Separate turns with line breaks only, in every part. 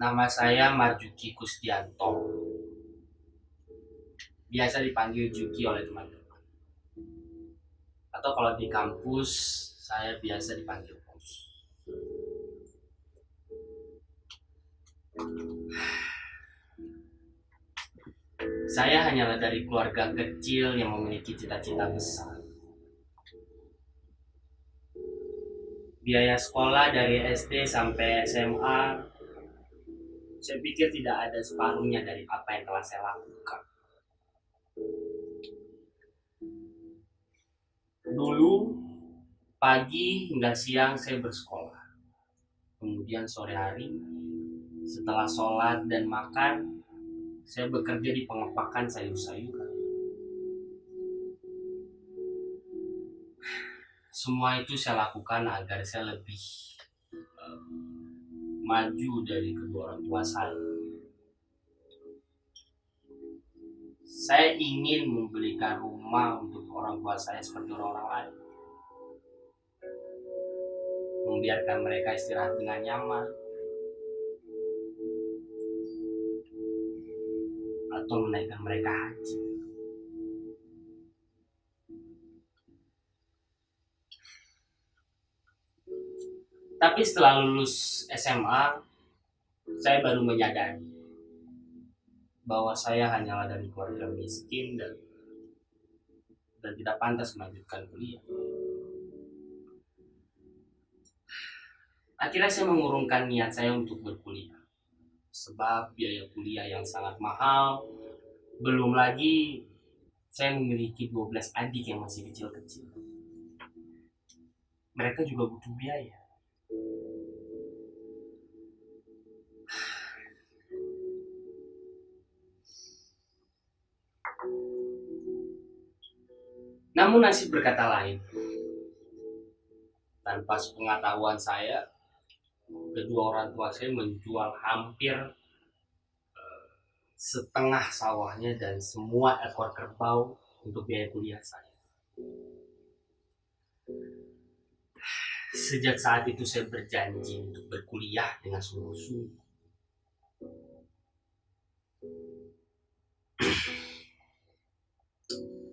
Nama saya Marjuki Kusdianto. Biasa dipanggil Juki oleh teman-teman. Atau kalau di kampus, saya biasa dipanggil Bos. Saya hanyalah dari keluarga kecil yang memiliki cita-cita besar. Biaya sekolah dari SD sampai SMA, saya pikir tidak ada separuhnya dari apa yang telah saya lakukan. Dulu, pagi hingga siang saya bersekolah. Kemudian sore hari, setelah sholat dan makan, saya bekerja di pengepakan sayur-sayuran. Semua itu saya lakukan agar saya lebih maju dari kedua orang tua saya. Saya ingin membelikan rumah untuk orang tua saya seperti orang-orang lain. Membiarkan mereka istirahat dengan nyaman. Atau menaikkan mereka haji. Tapi setelah lulus SMA, saya baru menyadari bahwa saya hanyalah dari keluarga miskin dan tidak pantas melanjutkan kuliah. Akhirnya saya mengurungkan niat saya untuk berkuliah. Sebab biaya kuliah yang sangat mahal, belum lagi saya memiliki 12 adik yang masih kecil-kecil. Mereka juga butuh biaya. Namun nasib berkata lain. Tanpa sepengetahuan saya, kedua orang tua saya menjual hampir setengah sawahnya dan semua ekor kerbau untuk biaya kuliah saya. Sejak saat itu saya berjanji untuk berkuliah dengan sungguh-sungguh.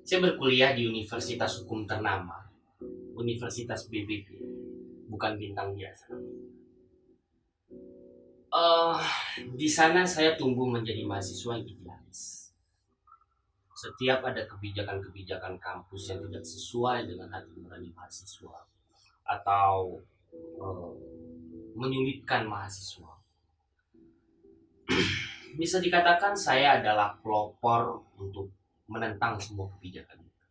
Saya berkuliah di Universitas Hukum ternama, Universitas BBB, bukan bintang biasa. Di sana saya tumbuh menjadi mahasiswa yang idealis. Setiap ada kebijakan-kebijakan kampus yang tidak sesuai dengan hati nurani mahasiswa atau menyulitkan mahasiswa, bisa dikatakan saya adalah pelopor untuk menentang semua kebijakan itu.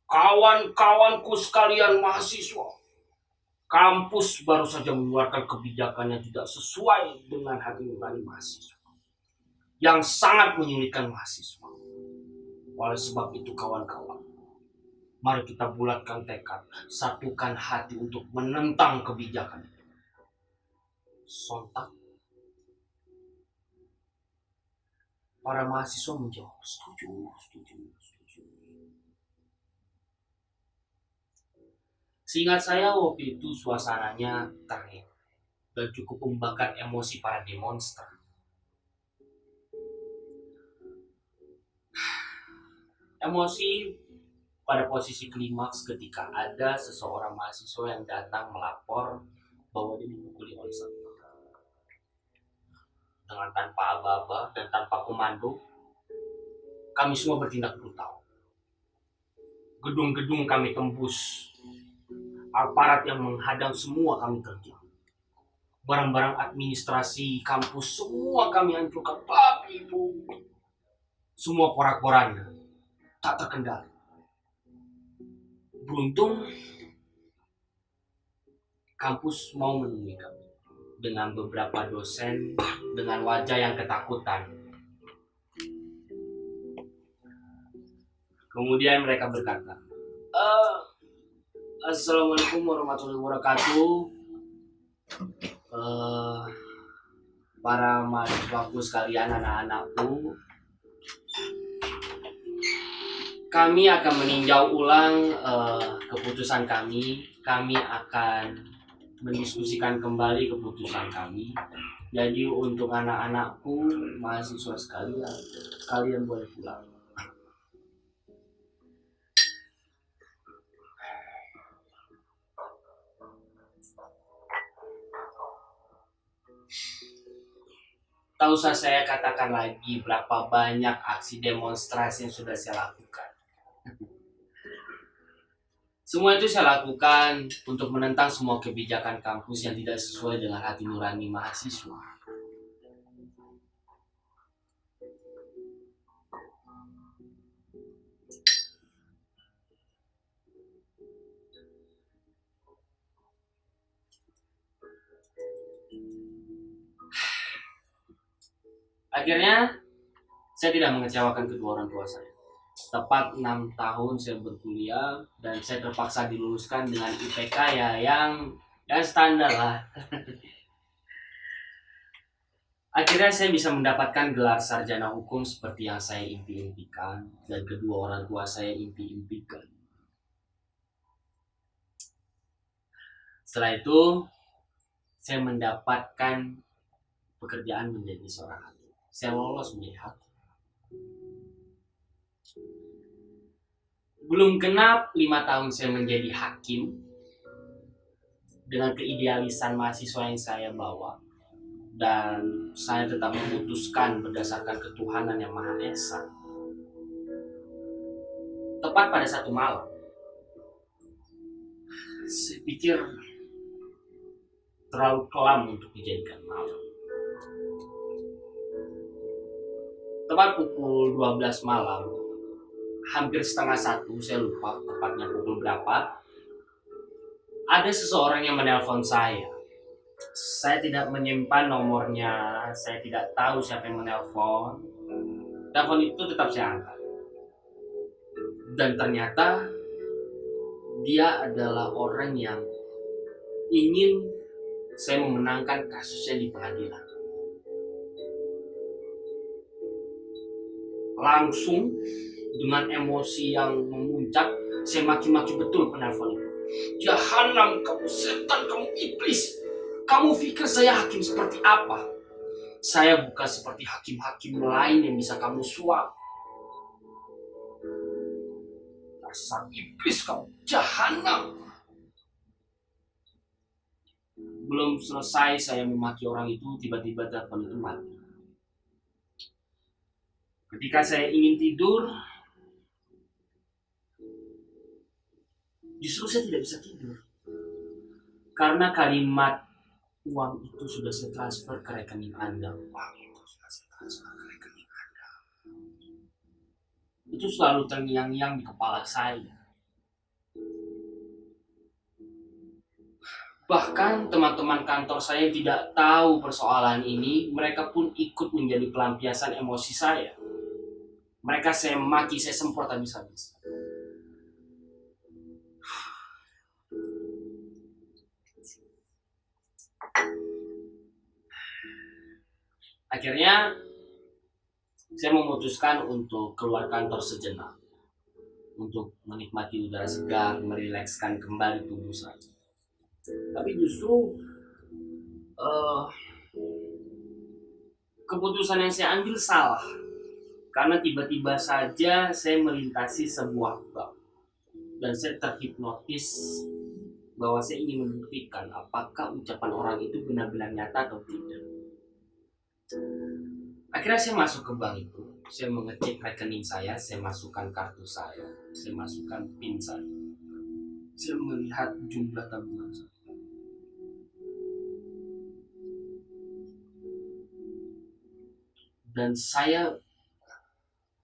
Kawan-kawanku sekalian mahasiswa, kampus baru saja mengeluarkan kebijakan yang tidak sesuai dengan hati nurani mahasiswa, yang sangat menyulitkan mahasiswa. Oleh sebab itu kawan-kawan, mari kita bulatkan tekad, satukan hati untuk menentang kebijakan itu. Sontak, para mahasiswa menjawab, setuju. Seingat saya waktu itu suasananya terik dan cukup membakar emosi para demonstran. Emosi pada posisi klimaks ketika ada seseorang mahasiswa yang datang melapor bahwa dia dipukuli oleh satpam. Dengan tanpa aba-aba dan tanpa komando, kami semua bertindak brutal. Gedung-gedung kami tembus, aparat yang menghadang semua kami terjang. Barang-barang administrasi kampus semua kami hancurkan, babi bu. Semua porak-poranda tak terkendali. Beruntung kampus mau menemui kami dengan beberapa dosen dengan wajah yang ketakutan. Kemudian mereka berkata, Assalamualaikum warahmatullahi wabarakatuh. Para mahasiswaku sekalian, anak-anakku, kami akan meninjau ulang keputusan kami. Kami akan mendiskusikan kembali keputusan kami. Jadi untuk anak-anakku, mahasiswa sekalian, kalian boleh pulang. Tak usah saya katakan lagi berapa banyak aksi demonstrasi yang sudah saya lakukan. Semua itu saya lakukan untuk menentang semua kebijakan kampus yang tidak sesuai dengan hati nurani mahasiswa. Akhirnya, saya tidak mengecewakan kedua orang tua saya. Tepat 6 tahun saya berkuliah dan saya terpaksa diluluskan dengan IPK yang standar lah. Akhirnya saya bisa mendapatkan gelar sarjana hukum seperti yang saya impi-impikan dan kedua orang tua saya impi-impikan. Setelah itu, saya mendapatkan pekerjaan menjadi seorang hakim. Saya lolos menjadi hakim. Belum genap 5 tahun saya menjadi hakim dengan keidealisan mahasiswa yang saya bawa, dan saya tetap memutuskan berdasarkan ketuhanan yang Maha Esa. Tepat pada satu malam, saya pikir terlalu kelam untuk dijadikan malam. Tepat pukul 12 malam, hampir setengah satu, saya lupa tepatnya pukul berapa, ada seseorang yang menelpon saya. Saya tidak menyimpan nomornya, saya tidak tahu siapa yang menelpon. Telepon itu tetap saya angkat. Dan ternyata dia adalah orang yang ingin saya memenangkan kasusnya di pengadilan. Langsung dengan emosi yang memuncak, saya maki-maki betul penelpon itu. Jahanam, kamu setan, kamu iblis. Kamu pikir saya hakim seperti apa? Saya bukan seperti hakim-hakim lain yang bisa kamu suap. Dasar iblis kamu, jahanam. Belum selesai saya memaki orang itu, tiba-tiba telepon itu mati. Ketika saya ingin tidur, justru saya tidak bisa tidur. Karena kalimat uang itu sudah saya transfer ke rekening Anda. Uang itu sudah saya transfer ke rekening Anda. Itu selalu terngiang-ngiang di kepala saya. Bahkan teman-teman kantor saya tidak tahu persoalan ini. Mereka pun ikut menjadi pelampiasan emosi saya. Mereka saya maki, saya semprot habis-habis. Akhirnya saya memutuskan untuk keluar kantor sejenak, untuk menikmati udara segar, merilekskan kembali tubuh saya. Tapi justru keputusan yang saya ambil salah, karena tiba-tiba saja saya melintasi sebuah bab dan saya terhipnotis bahwa saya ingin membuktikan apakah ucapan orang itu benar-benar nyata atau tidak. Akhirnya saya masuk ke bank itu, saya mengecek rekening saya masukkan kartu saya masukkan PIN saya melihat jumlah tabungan saya. Dan saya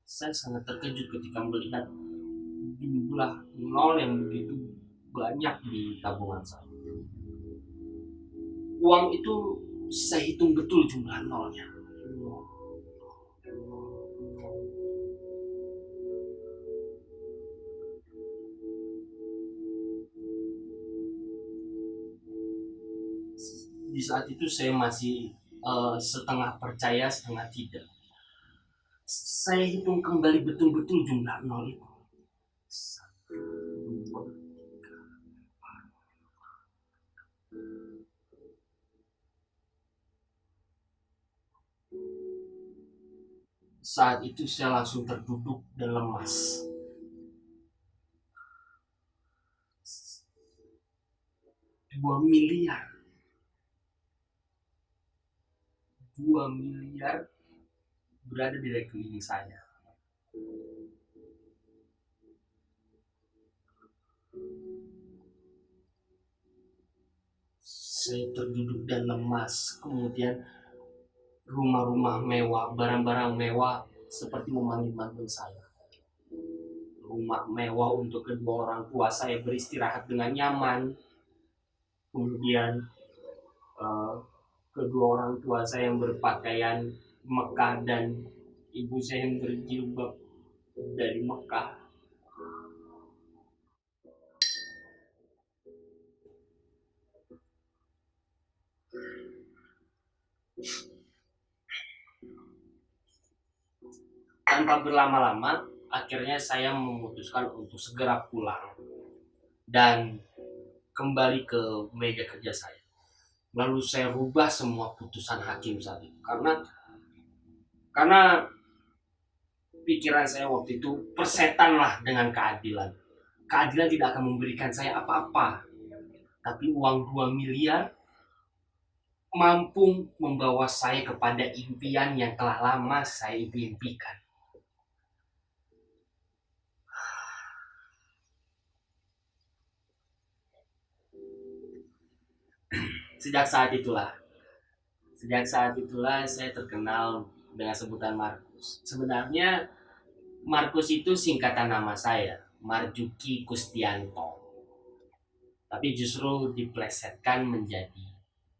sangat terkejut ketika melihat jumlah nol yang begitu banyak di tabungan saya. Uang itu saya hitung betul jumlah nolnya. Di saat itu saya masih setengah percaya, setengah tidak. Saya hitung kembali betul-betul jumlah nol itu. 1, 2, 3, 4, 5, Saat itu saya langsung terduduk dan lemas. 2 miliar. 2 miliar berada di rekening saya. Saya terduduk dan lemas. Kemudian rumah-rumah mewah, barang-barang mewah seperti memanggil-manggil saya. Rumah mewah untuk kedua orang tua saya beristirahat dengan nyaman. Kemudian eh, kedua orang tua saya yang berpakaian Mekah dan ibu saya yang berjilbab dari Mekah. Tanpa berlama-lama, akhirnya saya memutuskan untuk segera pulang dan kembali ke meja kerja saya. Lalu saya rubah semua putusan hakim saat itu karena pikiran saya waktu itu persetan lah dengan keadilan. Keadilan tidak akan memberikan saya apa-apa, tapi uang 2 miliar mampu membawa saya kepada impian yang telah lama saya impikan. Sejak saat itulah saya terkenal dengan sebutan Markus. Sebenarnya Markus itu singkatan nama saya, Marjuki Kustianto. Tapi justru diplesetkan menjadi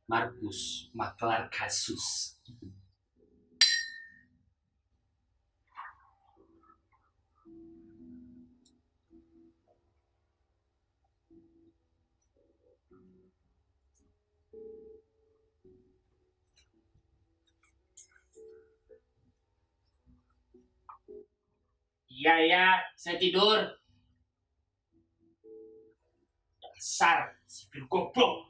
Markus Maklar Kasus. Iya ya, saya tidur. Dasar sipir goblok.